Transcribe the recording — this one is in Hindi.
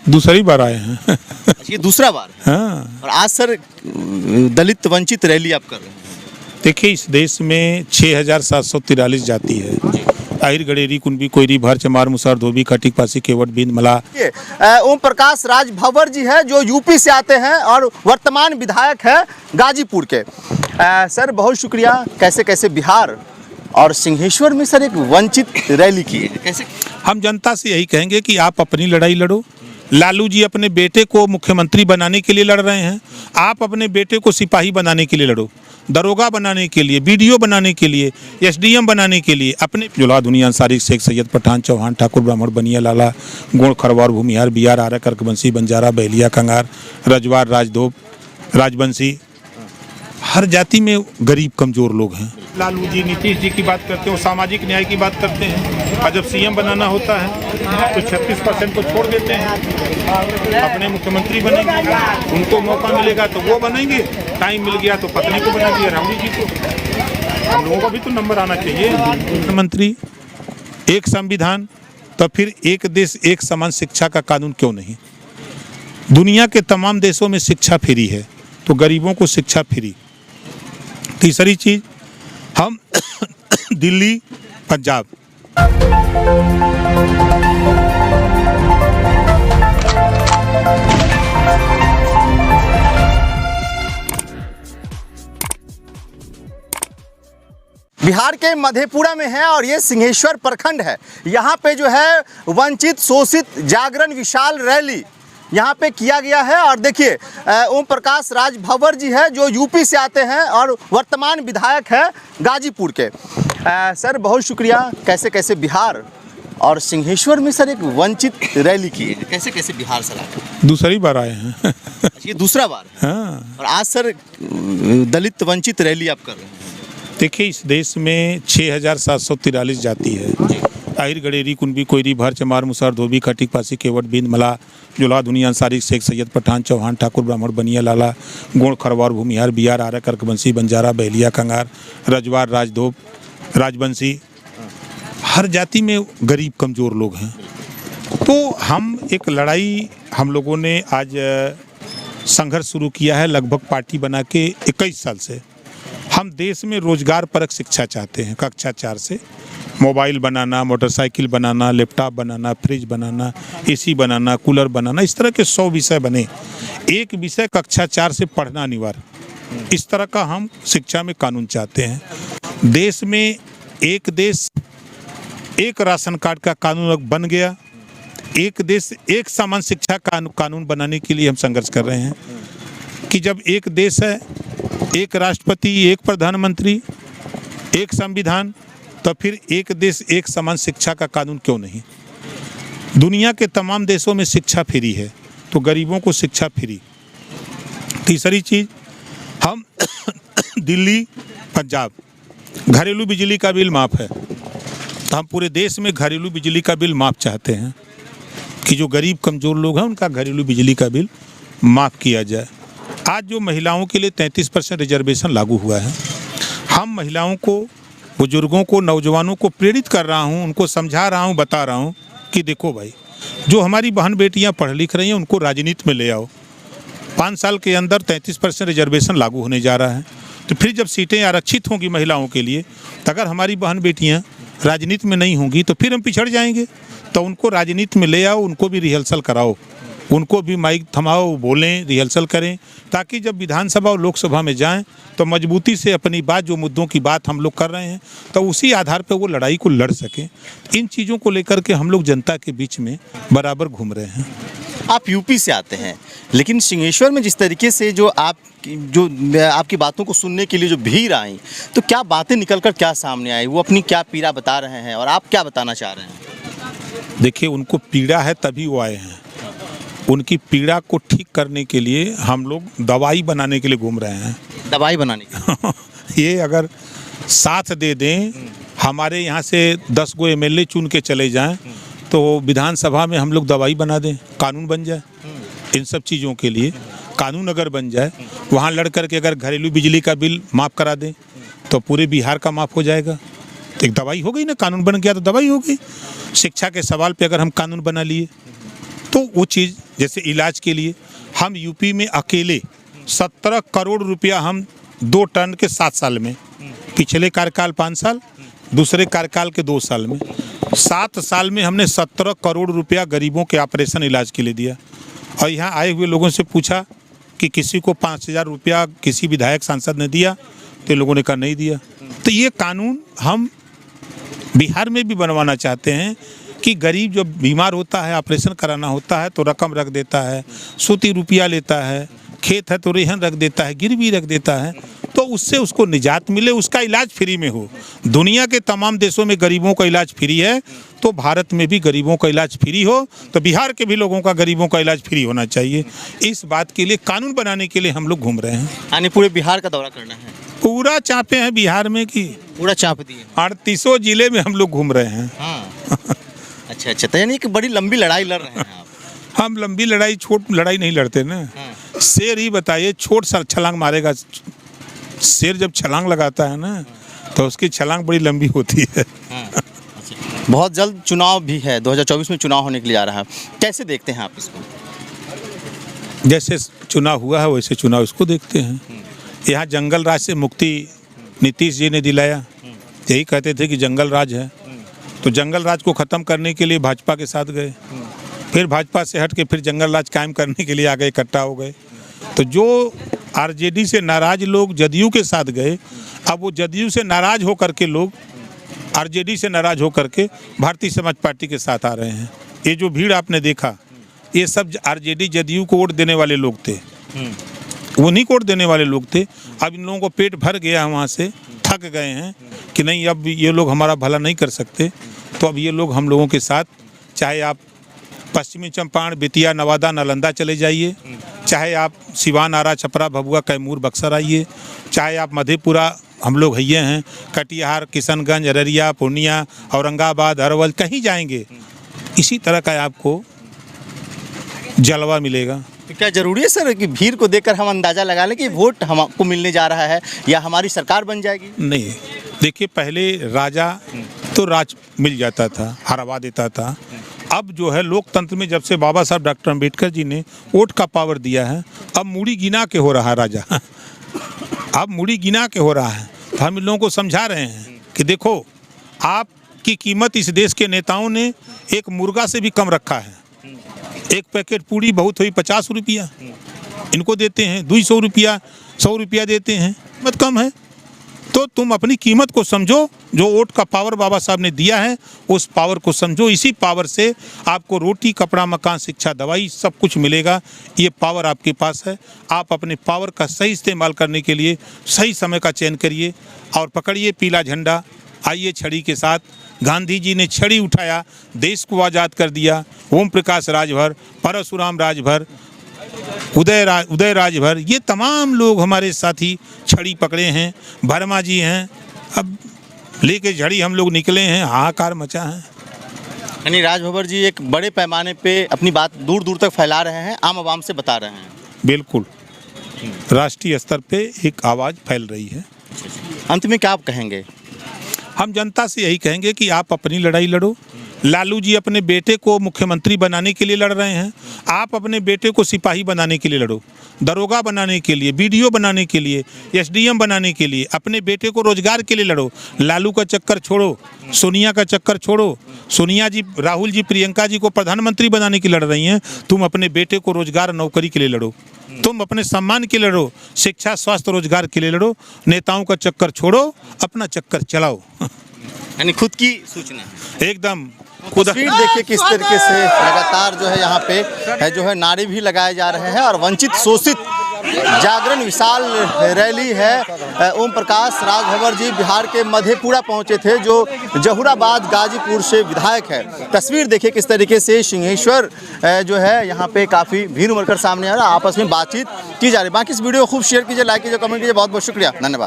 दूसरी बार आए हैं। अच्छा, ये दूसरा बार है। हाँ, और आज सर दलित वंचित रैली आप कर रहे हैं। देखिए इस देश में 6743 जाति है। आहिर गडेरी कुंबी कोयरी भर चमार मुसार धोबी खटिक पासी केवट बिंद मला। ये ओम प्रकाश राज भंवर जी है जो यूपी से आते हैं और वर्तमान विधायक है गाजीपुर के। सर बहुत शुक्रिया। कैसे कैसे बिहार और सिंहेश्वर में सर एक वंचित रैली की है, कैसे? हम जनता से यही कहेंगे कि आप अपनी लड़ाई लड़ो। लालू जी अपने बेटे को मुख्यमंत्री बनाने के लिए लड़ रहे हैं, आप अपने बेटे को सिपाही बनाने के लिए लड़ो, दरोगा बनाने के लिए, बीडीओ बनाने के लिए, एसडीएम बनाने के लिए। अपने जुला दुनिया अंसारी शेख सैयद पठान चौहान ठाकुर ब्राह्मण बनिया लाला गुण खरवार भूमिहार बिहार आर्य कर्कवंशी बंजारा बहलिया कंगार रजवार राजदोब राजवंशी, हर जाति में गरीब कमजोर लोग हैं। लालू जी नीतीश जी की बात करते हैं, सामाजिक न्याय की बात करते हैं, और जब सीएम बनाना होता है तो 36% को छोड़ देते हैं। अपने मुख्यमंत्री बनेंगे, उनको मौका मिलेगा तो वो बनेंगे, टाइम मिल गया तो पत्नी को बना दिया, राहुल जी को। हम लोगों का भी तो नंबर आना चाहिए। मुख्यमंत्री, एक संविधान, तो फिर एक देश एक समान शिक्षा का कानून क्यों नहीं? दुनिया के तमाम देशों में शिक्षा फ्री है, तो गरीबों को शिक्षा फ्री। तीसरी चीज, हम दिल्ली पंजाब बिहार के मधेपुरा में है और ये सिंहेश्वर प्रखंड है। यहाँ पे जो है वंचित शोषित जागरण विशाल रैली यहाँ पे किया गया है। और देखिए ओम प्रकाश राज भंवर जी है जो यूपी से आते हैं और वर्तमान विधायक है गाजीपुर के। सर बहुत शुक्रिया। कैसे कैसे बिहार और सिंहेश्वर में सर एक वंचित रैली की है, कैसे कैसे बिहार सर आए? दूसरी बार आए हैं। अच्छा, ये दूसरा बार है। हाँ, और आज सर दलित वंचित रैली आप कर रहे हैं। देखिए इस देश में 6743 जाति है। आहिर गडेरी कुंबी कोयरी भर चमार मुसार धोबी खटिक पासी केवट बिंद मला जुला दुनिया अंसारी शेख सैयद पठान चौहान ठाकुर ब्राह्मण बनिया लाला गुण खरवार भूमिहार बिहार आर्य कर्कवंशी बंजारा बहलिया कंगार रजवार राजदोब राजवंशी, हर जाति में गरीब कमजोर लोग हैं। तो हम एक लड़ाई, हम लोगों ने आज संघर्ष शुरू किया है लगभग पार्टी बना के 21 साल से। हम देश में रोजगार परक शिक्षा चाहते हैं। कक्षा 4 से मोबाइल बनाना, मोटरसाइकिल बनाना, लैपटॉप बनाना, फ्रिज बनाना, एसी बनाना, कूलर बनाना, इस तरह के 100 विषय बने। एक विषय कक्षा 4 से पढ़ना अनिवार्य, इस तरह का हम शिक्षा में कानून चाहते हैं। देश में एक देश एक राशन कार्ड का कानून बन गया। एक देश एक समान शिक्षा का कानून बनाने के लिए हम संघर्ष कर रहे हैं कि जब एक देश है, एक राष्ट्रपति, एक प्रधानमंत्री, एक संविधान, तो फिर एक देश एक समान शिक्षा का कानून क्यों नहीं? दुनिया के तमाम देशों में शिक्षा फ्री है, तो गरीबों को शिक्षा फ्री। तीसरी चीज, हम दिल्ली पंजाब घरेलू बिजली का बिल माफ़ है, तो हम पूरे देश में घरेलू बिजली का बिल माफ़ चाहते हैं कि जो गरीब कमज़ोर लोग हैं उनका घरेलू बिजली का बिल माफ़ किया जाए। आज जो महिलाओं के लिए 33% रिजर्वेशन लागू हुआ है, हम महिलाओं को, बुजुर्गों को, नौजवानों को प्रेरित कर रहा हूं, उनको समझा रहा हूं, बता रहा हूं कि देखो भाई, जो हमारी बहन बेटियां पढ़ लिख रही हैं उनको राजनीति में ले आओ। 5 साल के अंदर 33% रिजर्वेशन लागू होने जा रहा है, तो फिर जब सीटें आरक्षित होंगी महिलाओं के लिए, तो अगर हमारी बहन बेटियाँ राजनीति में नहीं होंगी तो फिर हम पिछड़ जाएंगे। तो उनको राजनीति में ले आओ, उनको भी रिहर्सल कराओ, उनको भी माइक थमाओ, बोलें, रिहर्सल करें, ताकि जब विधानसभा और लोकसभा में जाएं तो मजबूती से अपनी बात, जो मुद्दों की बात हम लोग कर रहे हैं, तो उसी आधार पर वो लड़ाई को लड़ सकें। इन चीज़ों को लेकर के हम लोग जनता के बीच में बराबर घूम रहे हैं। आप यूपी से आते हैं, लेकिन सिंहेश्वर में जिस तरीके से जो आपकी बातों को सुनने के लिए जो भीड़ आई, तो क्या बातें निकलकर क्या सामने आई? वो अपनी क्या पीड़ा बता रहे हैं और आप क्या बताना चाह रहे हैं? देखिए, उनको पीड़ा है तभी वो आए हैं। उनकी पीड़ा को ठीक करने के लिए हम लोग दवाई बनाने के लिए घूम रहे हैं। दवाई बनाने की ये अगर साथ दे दें, हमारे यहाँ से 10 गो एमएलए चुन के चले जाएं, तो विधानसभा में हम लोग दवाई बना दें, कानून बन जाए। इन सब चीज़ों के लिए कानून अगर बन जाए, वहाँ लड़ करके अगर घरेलू बिजली का बिल माफ़ करा दें तो पूरे बिहार का माफ़ हो जाएगा। तो एक दवाई हो गई ना, कानून बन गया तो दवाई हो गई। शिक्षा के सवाल पे अगर हम कानून बना लिए तो वो चीज़ जैसे इलाज के लिए हम यूपी में अकेले 17 करोड़ रुपया हम 2 टर्न के 7 साल में, पिछले कार्यकाल 5 साल, दूसरे कार्यकाल के 2 साल में, 7 साल में हमने 17 करोड़ रुपया गरीबों के ऑपरेशन इलाज के लिए दिया। और यहाँ आए हुए लोगों से पूछा कि किसी को 5,000 रुपया किसी विधायक सांसद ने दिया, तो लोगों ने कहा नहीं दिया। तो ये कानून हम बिहार में भी बनवाना चाहते हैं कि गरीब जब बीमार होता है, ऑपरेशन कराना होता है तो रकम रख देता है, सूती रुपया लेता है, खेत है तो रेहन रख देता है, गिरवी रख देता है, तो उससे उसको निजात मिले, उसका इलाज फ्री में हो। दुनिया के तमाम देशों में गरीबों का इलाज फ्री है, तो भारत में भी गरीबों का इलाज फ्री हो, तो बिहार के भी लोगों का गरीबों का इलाज फ्री होना चाहिए। इस बात के लिए कानून बनाने के लिए हम लोग घूम रहे हैं। यानी पूरे बिहार का दौरा करना है? पूरा चापे हैं बिहार में कि पूरा चाप दिए 38 जिले में हम लोग घूम रहे हैं। हाँ। अच्छा अच्छा, तो यानी कि बड़ी लंबी लड़ाई लड़ रहे हैं आप? हम लंबी लड़ाई छोट लड़ाई नहीं लड़ते ना। हाँ। शेर ही बताइए, छोट सा छलांग मारेगा, शेर जब छलांग लगाता है ना तो उसकी छलांग बड़ी लंबी होती है। हाँ। अच्छा। बहुत जल्द चुनाव भी है, 2024 में चुनाव होने के लिए आ रहा है, कैसे देखते हैं आप इसको? जैसे चुनाव हुआ है वैसे चुनाव इसको देखते हैं। यहाँ जंगल राज से मुक्ति नीतीश जी ने दिलाया, यही कहते थे कि जंगल राज है, तो जंगल राज को ख़त्म करने के लिए भाजपा के साथ गए, फिर भाजपा से हट के फिर जंगल राज कायम करने के लिए आगे इकट्ठा हो गए। तो जो आरजेडी से नाराज लोग जदयू के साथ गए, अब वो जदयू से नाराज होकर के लोग आरजेडी से नाराज होकर के भारतीय समाज पार्टी के साथ आ रहे हैं। ये जो भीड़ आपने देखा, ये सब आरजेडी जदयू को वोट देने वाले लोग थे, वो नहीं वोट देने वाले लोग थे। अब इन लोगों को पेट भर गया है, वहाँ से थक गए हैं कि नहीं अब ये लोग हमारा भला नहीं कर सकते, तो अब ये लोग हम लोगों के साथ, चाहे आप पश्चिमी चंपारण, बेतिया, नवादा, नालंदा चले जाइए, चाहे आप सिवान, आरा, छपरा, भभुआ, कैमूर, बक्सर आइए, चाहे आप मधेपुरा, हम लोग हैये हैं, कटिहार, किशनगंज, अररिया, पूर्णिया, औरंगाबाद, अरवल, कहीं जाएंगे इसी तरह का आपको जलवा मिलेगा। तो क्या जरूरी है सर कि भीड़ को देखकर हम अंदाजा लगा लें कि वोट हमको मिलने जा रहा है या हमारी सरकार बन जाएगी? नहीं, देखिए पहले राजा तो राज मिल जाता था, हरवा देता था। अब जो है लोकतंत्र में जब से बाबा साहब डॉक्टर अम्बेडकर जी ने वोट का पावर दिया है, अब मुड़ी गिना के हो रहा है राजा। अब मुड़ी गिना के हो रहा है। तो हम इन लोगों को समझा रहे हैं कि देखो, आपकी कीमत इस देश के नेताओं ने एक मुर्गा से भी कम रखा है। एक पैकेट पूड़ी बहुत हुई 50 रुपया, इनको देते हैं 200 रुपया, 100 रुपया देते हैं, बहुत कम है। तो तुम अपनी कीमत को समझो, जो वोट का पावर बाबा साहब ने दिया है उस पावर को समझो। इसी पावर से आपको रोटी, कपड़ा, मकान, शिक्षा, दवाई सब कुछ मिलेगा। ये पावर आपके पास है। आप अपने पावर का सही इस्तेमाल करने के लिए सही समय का चयन करिए और पकड़िए पीला झंडा, आइए छड़ी के साथ। गांधी जी ने छड़ी उठाया, देश को आज़ाद कर दिया। ओम प्रकाश राजभर, परशुराम राजभर, उदय राजभर, ये तमाम लोग हमारे साथी छड़ी पकड़े हैं। वर्मा जी हैं, अब लेके झड़ी हम लोग निकले हैं, हाहाकार मचा है। यानी राजभर जी एक बड़े पैमाने पे अपनी बात दूर दूर तक फैला रहे हैं, आम आवाम से बता रहे हैं। बिल्कुल, राष्ट्रीय स्तर पे एक आवाज़ फैल रही है। अंत में क्या आप कहेंगे? हम जनता से यही कहेंगे कि आप अपनी लड़ाई लड़ो। लालू जी अपने बेटे को मुख्यमंत्री बनाने के लिए लड़ रहे हैं, आप अपने बेटे को सिपाही बनाने के लिए लड़ो, दरोगा बनाने के लिए, बीडीओ बनाने के लिए, एसडीएम बनाने के लिए, अपने बेटे को रोजगार के लिए लड़ो। लालू का चक्कर छोड़ो, सोनिया का चक्कर छोड़ो। सोनिया जी, राहुल जी, प्रियंका जी को प्रधानमंत्री बनाने के लिए लड़ रही हैं, तुम अपने बेटे को रोजगार, नौकरी के लिए लड़ो। तुम अपने सम्मान के लिए लड़ो, शिक्षा, स्वास्थ्य, रोजगार के लिए लड़ो। नेताओं का चक्कर छोड़ो, अपना चक्कर चलाओ। यानी खुद की सूचना एकदम तस्वीर देखिए किस तरीके से लगातार जो है यहाँ पे जो है नारे भी लगाए जा रहे हैं और वंचित शोषित जागरण विशाल रैली है। ओम प्रकाश राजभर जी बिहार के मधेपुरा पहुंचे थे, जो जहुराबाद गाजीपुर से विधायक है। तस्वीर देखिए किस तरीके से सिंहेश्वर जो है यहाँ पे काफ़ी भीड़ उमड़ कर सामने आ रहा है, आपस में बातचीत की जा रही है। बाकी इस वीडियो को खूब शेयर कीजिए, लाइक कीजिए, कमेंट कीजिए। बहुत बहुत शुक्रिया, धन्यवाद।